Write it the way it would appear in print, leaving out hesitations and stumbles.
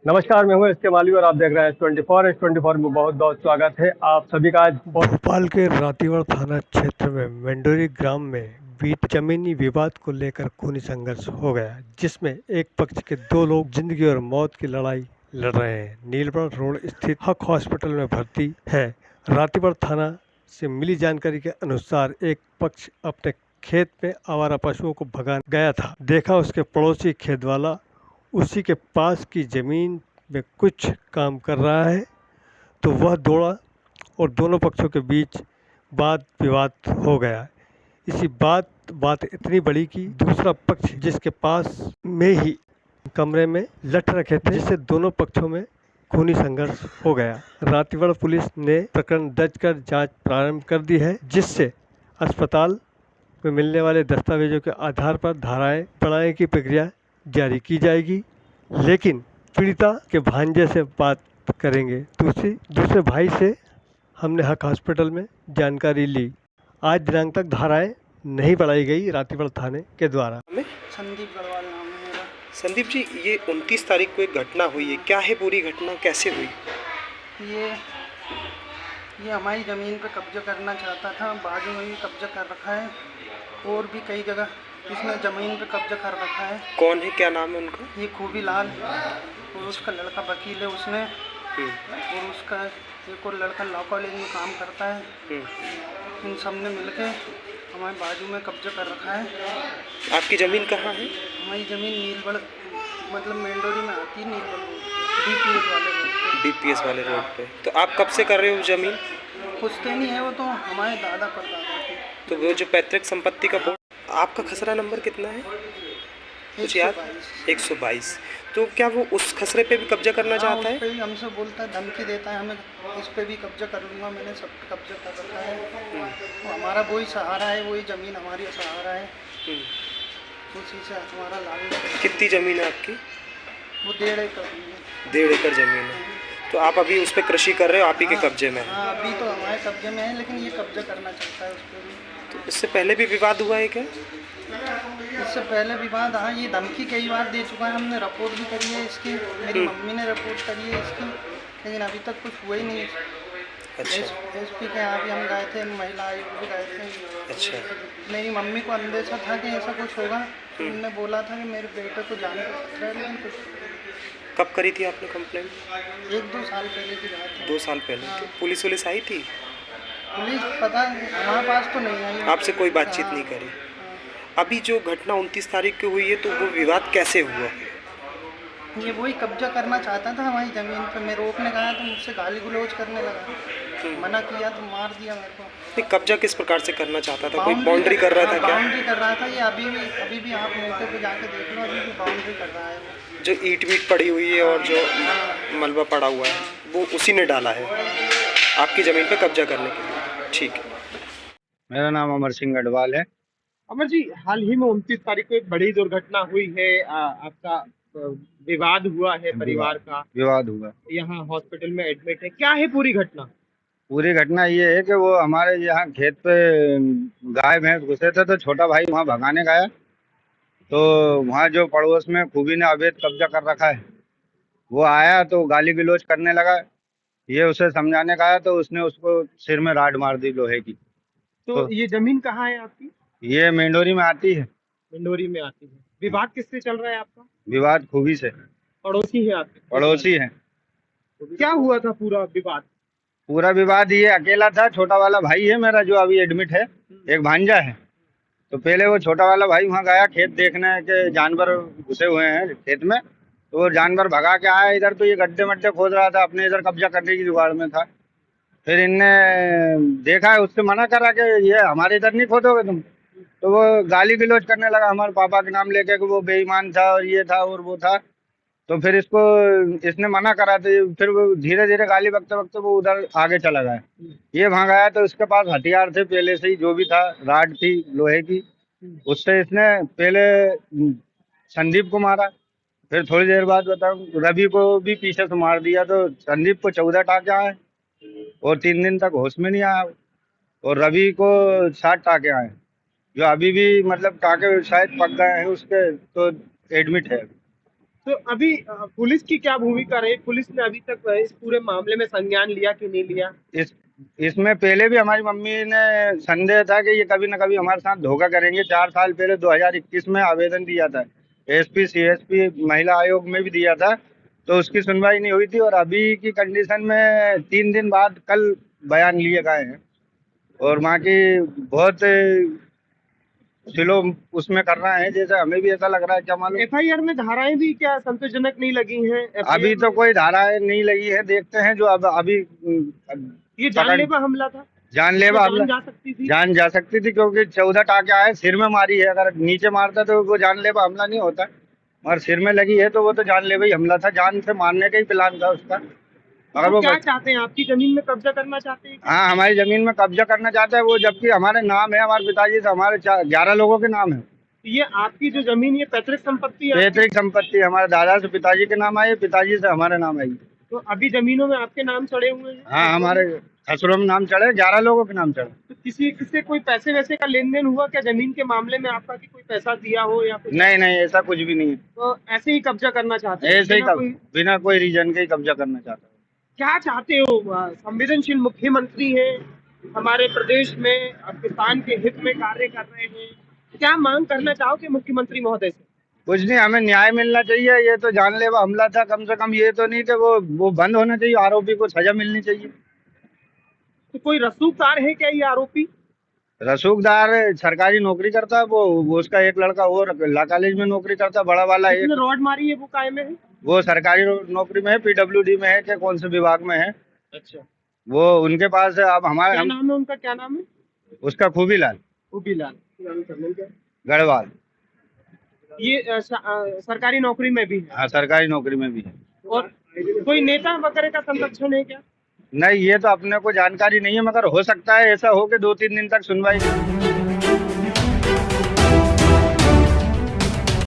नमस्कार, मैं हूँ एस के माली और आप देख रहे हैं एस 24 में बहुत बहुत स्वागत है आप सभी का आज। भोपाल के रातीवाड़ थाना क्षेत्र में मेंडोरी ग्राम में बीत जमीनी विवाद को लेकर खूनी संघर्ष हो गया, जिसमें एक पक्ष के दो लोग जिंदगी और मौत की लड़ाई लड़ रहे हैं। नीलबड़ रोड स्थित हक हॉस्पिटल में भर्ती है। रातीवाड़ थाना से मिली जानकारी के अनुसार एक पक्ष अपने खेत में आवारा पशुओं को भगा गया था। देखा उसके पड़ोसी खेत वाला उसी के पास की जमीन में कुछ काम कर रहा है, तो वह दौड़ा और दोनों पक्षों के बीच वाद विवाद हो गया। इसी बात इतनी बड़ी कि दूसरा पक्ष जिसके पास में ही कमरे में लठ रखे थे, जिससे दोनों पक्षों में खूनी संघर्ष हो गया। रातीवाड़ पुलिस ने प्रकरण दर्ज कर जांच प्रारंभ कर दी है, जिससे अस्पताल में मिलने वाले दस्तावेजों के आधार पर धाराएं बढ़ाने की प्रक्रिया जारी की जाएगी। लेकिन पीड़िता के भांजे से बात करेंगे। दूसरे भाई से हमने हक हॉस्पिटल में जानकारी ली। आज दिनांक तक धाराएं नहीं बढ़ाई गई रातीवाड़ थाने के द्वारा। संदीप गढ़वाल नाम है मेरा। संदीप जी, ये 29 तारीख को एक घटना हुई है, क्या है पूरी घटना, कैसे हुई? ये हमारी ज़मीन पे कब्जा करना चाहता था, बाजू में भी कब्जा कर रखा है और भी कई जगह इसने ज़मीन पे कब्जा कर रखा है। कौन है, क्या नाम है उनका? ये खूबी लाल और उसका लड़का वकील है उसने, और उसका एक और लड़का लॉ कॉलेज में काम करता है। इन सब ने मिलके हमारे बाजू में कब्जा कर रखा है। आपकी ज़मीन कहाँ है? हमारी ज़मीन नीलबड़ मतलब मेंडोरी में आती है, नीलबड़ डीपीएस वाले रोड पे। डीपीएस वाले रोड पे। तो आप कब से कर रहे हो ज़मीन? पुश्ते नहीं है, वो तो हमारे दादा परदादा थे। तो वो जो पैतृक संपत्ति का बोर्ड, आपका खसरा नंबर कितना है कुछ याद? 122। तो क्या वो उस खसरे पे भी कब्जा करना चाहता है? उस पे भी हमसे बोलता है, धमकी देता है हमें, इस पे भी कब्जा कर लूँगा, मैंने सब पे कब्जा कर रखा है। तो हमारा वही सहारा है, वही ज़मीन हमारी सहारा है, उसी से हमारा लाभ। कितनी ज़मीन है आपकी? वो 1.5 एकड़ है। 1.5 एकड़ ज़मीन है। तो आप अभी उस पर कृषि कर रहे हो, आप ही के कब्जे में है? हाँ, अभी तो हमारे कब्जे में है, लेकिन ये कब्जा करना चाहता है उस पर भी। तो इससे पहले भी विवाद हुआ है क्या? इससे पहले विवाद, हाँ, ये धमकी कई बार दे चुका है। हमने रिपोर्ट भी करी है इसकी, मेरी मम्मी ने रिपोर्ट करी है इसकी, लेकिन अभी तक कुछ हुआ ही नहीं। अच्छा। एसपी के यहाँ भी हम गए थे, महिला आयोग भी गए थे। अच्छा। मेरी मम्मी को अंदेशा था कि ऐसा कुछ होगा, तो उन्होंने बोला था कि मेरे बेटे को जाने का खतरा है, लेकिन कुछ। कब करी थी आपने कंप्लेंट? 1-2 साल पहले की बात है। 2 साल पहले। हाँ। तो पुलिस वुलिस आई थी? पुलिस पता नहीं, हमारे पास तो नहीं आई। आपसे कोई बातचीत नहीं करी? अभी जो घटना 29 तारीख को हुई है, तो वो विवाद कैसे हुआ? ये वही कब्जा करना चाहता था हमारी ज़मीन पे। मैं रोकने गया तो मुझसे गाली गुलौज करने लगा, मना किया तो मार दिया मेरे को। नहीं, कब्जा किस प्रकार से करना चाहता था? कोई बाउंड्री कर रहा था क्या? बाउंड्री कर रहा था ये। अभी भी आप मौके पे जाके देख लो, अभी भी बाउंड्री कर रहा है वो। जो ईंट वीट पड़ी हुई है और जो मलबा पड़ा हुआ है, वो उसी ने डाला है आपकी ज़मीन पे कब्जा करने के लिए। ठीक है। मेरा नाम अमर सिंह गढ़वाल है। अमर जी, हाल ही में 29 तारीख को एक बड़ी दुर्घटना हुई है। आपका विवाद हुआ है परिवार का, विवाद हुआ। यहाँ हॉस्पिटल में एडमिट है, क्या है पूरी घटना? पूरी घटना ये है कि वो हमारे यहाँ खेत पे गाय भैंस घुसे थे, तो छोटा भाई वहाँ भगाने गया, तो वहाँ जो पड़ोस में खूबी ने अवैध कब्जा कर रखा है, वो आया तो गाली गलौज करने लगा। ये उसे समझाने का आया तो उसने उसको सिर में राड मार दी लोहे की। तो ये जमीन कहाँ है आपकी? ये मेंढोरी में आती है। मंडोरी में आती है। विवाद किससे चल रहा है आपका? विवाद खूबी से। पड़ोसी है आपके? पड़ोसी है। क्या हुआ था पूरा विवाद? पूरा विवाद ये अकेला था, छोटा वाला भाई है मेरा जो अभी एडमिट है, एक भांजा है। तो पहले वो छोटा वाला भाई वहाँ गया खेत देखने के, जानवर घुसे हुए हैं खेत में, तो वो जानवर भगा के आया इधर, तो ये गड्ढे मड्ढे खोद रहा था, अपने इधर कब्जा करने की जुगाड़ में था। फिर इनने देखा है, उससे मना करा कि ये हमारे इधर नहीं खोदोगे तुम, तो वो गाली गलौज करने लगा हमारे पापा के नाम लेके कि वो बेईमान था और ये था और वो था। तो फिर इसने मना करा, तो फिर वो धीरे धीरे गाली बकते बकते वो उधर आगे चला गया। ये वहाँ गया तो उसके पास हथियार थे पहले से ही, जो भी था, राड थी लोहे की। उससे इसने पहले संदीप को मारा, फिर थोड़ी देर बाद बताऊं रवि को भी पीछे से मार दिया। तो संदीप को 14 टाके आए और 3 दिन तक होश में नहीं आया, और रवि को 60 टाके आए, जो अभी भी मतलब टाके शायद पक गए हैं उसके, तो एडमिट है। तो अभी पुलिस की क्या भूमिका रही? पुलिस ने अभी तक इस पूरे मामले में संज्ञान लिया कि नहीं लिया? इस इसमें पहले भी हमारी मम्मी ने संदेह था कि ये कभी न कभी हमारे साथ धोखा करेंगे। 4 साल पहले 2021 में आवेदन दिया था, एसपी सीएसपी महिला आयोग में भी दिया था, तो उसकी सुनवाई नहीं हुई थी। और अभी की कंडीशन में 3 दिन बाद कल बयान लिए गए हैं और वहाँ की बहुत स्लो उसमें कर रहे हैं, जैसे हमें भी ऐसा लग रहा है, क्या मालूम। एफआईआर में धाराएं भी क्या संतोषजनक नहीं लगी हैं? अभी तो कोई धाराएं नहीं लगी है, देखते हैं जो अब अभी ये जानलेवा हमला था, जानलेवा जान हमला जा सकती थी। जान जा सकती थी, क्योंकि 14 टाके आए, सिर में मारी है। अगर नीचे मारता तो वो जानलेवा हमला नहीं होता, और सिर में लगी है तो वो तो जानलेवा ही हमला था, जान से मारने का ही प्लान था उसका। अगर तो वो क्या चाहते हैं? आपकी जमीन में कब्जा करना चाहते हैं? हाँ, हमारी जमीन में कब्जा करना चाहता है वो, जबकि हमारे नाम है, हमारे पिताजी से हमारे 11 लोगों के नाम है। ये आपकी जो जमीन, ये पैतृक संपत्ति है? पैतृक संपत्ति हमारे दादा से पिताजी के नाम आई, पिताजी से हमारे नाम आई। तो अभी जमीनों में आपके नाम चढ़े हुए हैं? हाँ, हमारे खसरों में नाम चढ़े, 11 लोगों के नाम चढ़े। तो किसी किससे कोई पैसे वैसे का लेन देन हुआ क्या जमीन के मामले में आपका, कि कोई पैसा दिया हो या कुछ? नहीं नहीं, ऐसा कुछ भी नहीं है। तो ऐसे ही कब्जा करना चाहते हैं? ऐसे ही बिना कोई- बिना कोई रीजन के ही कब्जा करना चाहता है। क्या चाहते हो? संवेदनशील मुख्यमंत्री हैं हमारे प्रदेश में, अब किसान के हित में कार्य कर रहे हैं, क्या मांग करना चाहोगे मुख्यमंत्री महोदय से? कुछ नहीं, हमें न्याय मिलना चाहिए। ये तो जानलेवा हमला था, कम से कम ये तो नहीं कि वो बंद होना चाहिए, आरोपी को सजा मिलनी चाहिए। तो कोई रसूखदार है क्या ये आरोपी? रसूखदार सरकारी नौकरी करता है, वो उसका एक लड़का और लॉ कॉलेज में नौकरी करता है, बड़ा वाला जिसने एक, रॉड मारी है वो काय में है? वो सरकारी नौकरी में है, पीडब्ल्यूडी में है, कि कौन से विभाग में है अच्छा, वो, उनके पास है। अब हमारे क्या नाम है उनका? क्या नाम है? उसका खूबीलाल उबीलाल गढ़वाल। ये सरकारी नौकरी में भी है? हाँ, सरकारी नौकरी में भी है। और कोई नेता वगैरह का संरक्षण है क्या? नहीं, ये तो अपने को जानकारी नहीं है, मगर हो सकता है ऐसा हो कि 2-3 दिन तक सुनवाई नहीं।